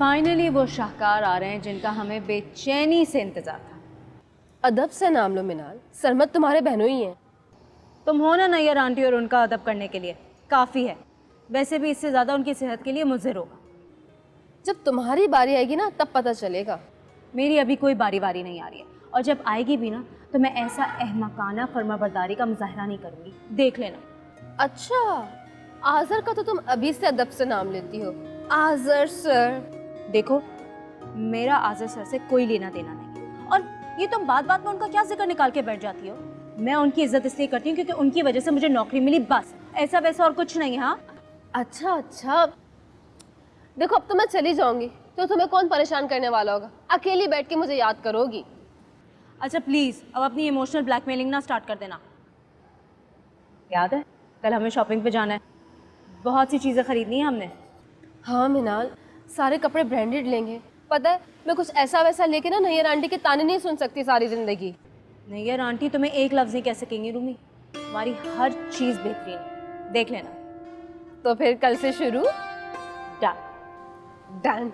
Finally वो शाहकार आ रहे हैं जिनका हमें बेचैनी से इंतजार था। अदब से नाम लो मिनाल, सरमत तुम्हारे बहनों ही हैं। तुम हो ना नैयर आंटी और उनका अदब करने के लिए काफ़ी है। वैसे भी इससे ज़्यादा उनकी सेहत के लिए मुज़िर होगा। जब तुम्हारी बारी आएगी ना तब पता चलेगा। मेरी अभी कोई बारी बारी नहीं आ रही है, और जब आएगी भी ना तो मैं ऐसा अहमकाना फर्माबरदारी का मुजाहरा नहीं करूँगी, देख लेना। अच्छा, आज़र का तो तुम अभी से अदब से नाम लेती हो। आज़र सर। देखो, मेरा आज़र सर से कोई लेना देना नहीं, और ये तुम बात बात में उनका क्या जिक्र निकाल के बैठ जाती हो। मैं उनकी इज्जत इसलिए करती हूँ क्योंकि उनकी वजह से मुझे नौकरी मिली, बस। ऐसा वैसा और कुछ नहीं। हाँ अच्छा अच्छा, देखो अब तो मैं चली जाऊंगी तो तुम्हें कौन परेशान करने वाला होगा। अकेली बैठ के मुझे याद करोगी। अच्छा प्लीज़ अब अपनी इमोशनल ब्लैकमेलिंग ना स्टार्ट कर देना। याद है कल हमें शॉपिंग पे जाना है, बहुत सी चीज़ें खरीदनी है हमने। हाँ मिनाल, सारे कपड़े ब्रांडेड लेंगे। पता है मैं कुछ ऐसा वैसा लेके ना नैयर आंटी के ताने नहीं सुन सकती सारी जिंदगी। नैयर आंटी तुम्हें एक लफ्ज़ नहीं कह सकेंगी रूमी, हमारी हर चीज़ बेहतरीन है, देख लेना। तो फिर कल से शुरू। डन।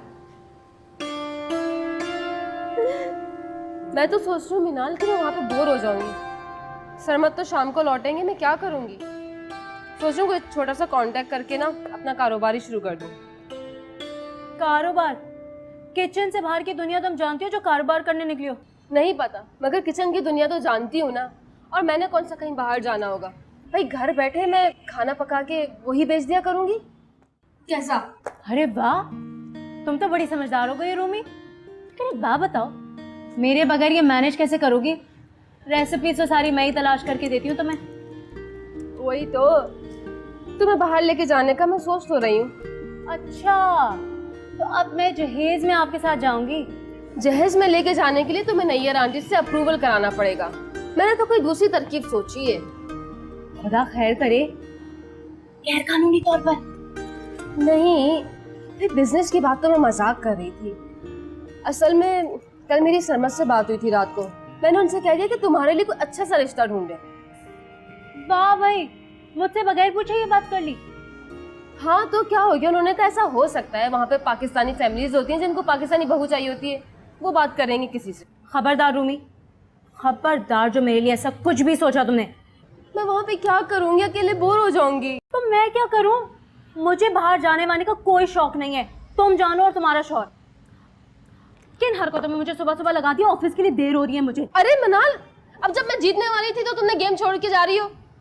मैं तो सोच रही हूँ मिनाल कि मैं वहाँ पे बोर हो जाऊंगी। सरमत तो शाम को लौटेंगे, मैं क्या करूँगी। सोच रही हूँ कोई छोटा सा कांटेक्ट करके ना अपना कारोबार ही शुरू कर दूँ। कारोबार? किचन से बाहर की दुनिया तुम जानती हो जो कारोबार करने निकली हो? नहीं पता, मगर किचन की दुनिया तो जानती हूँ ना। और मैंने कौन सा कहीं बाहर जाना होगा। भाई घर बैठे मैं खाना पका के वही बेच दिया करूँगी। कैसा? अरे वाह, तुम तो बड़ी समझदार हो गई रूमी। एक बात बताओ, मेरे बगैर ये मैनेज कैसे करोगी? रेसिपी तो सारी मैं ही तलाश करके देती हूँ तुम्हें। वही तो, तुम्हें बाहर लेके जाने का मैं सोच तो रही हूँ। अच्छा, तो अब मैं जहेज में आपके साथ जाऊंगी। जहेज में लेके जाने के लिए तुम्हें नैयर आंटी से अप्रूवल कराना पड़ेगा। मैंने तो कोई दूसरी तरकीब सोची है। खुदा खैर करे। गैर कानूनी तौर पर? नहीं, बिजनेस की बात तो मैं मजाक कर रही थी। असल में कल मेरी सरमत से बात हुई थी रात को। मैंने उनसे कह दिया कि तुम्हारे लिए कोई अच्छा सा रिश्ता ढूंढे। वाह भाई, मुझसे बगैर पूछे ये बात कर ली। हाँ तो क्या हो गया, उन्होंने कहा ऐसा हो सकता है, वहाँ पे पाकिस्तानी फैमिलीज होती हैं जिनको पाकिस्तानी बहू चाहिए होती है, वो बात करेंगे किसी से। खबरदार रूमी, खबरदार, जो मेरे लिए ऐसा कुछ भी सोचा तुमने। मैं वहाँ पे क्या करूँगी, अकेले बोर हो जाऊंगी। तो मैं क्या करूँ? मुझे बाहर जाने वाने का कोई शौक नहीं है। तुम जानो और तुम्हारा शौहर। किन हरकतों में मुझे सुबह सुबह लगा दिया, ऑफिस के लिए देर हो रही है मुझे। अरे मनाल, अब जब मैं जीतने वाली थी तो तुमने गेम छोड़ के जा रही हो।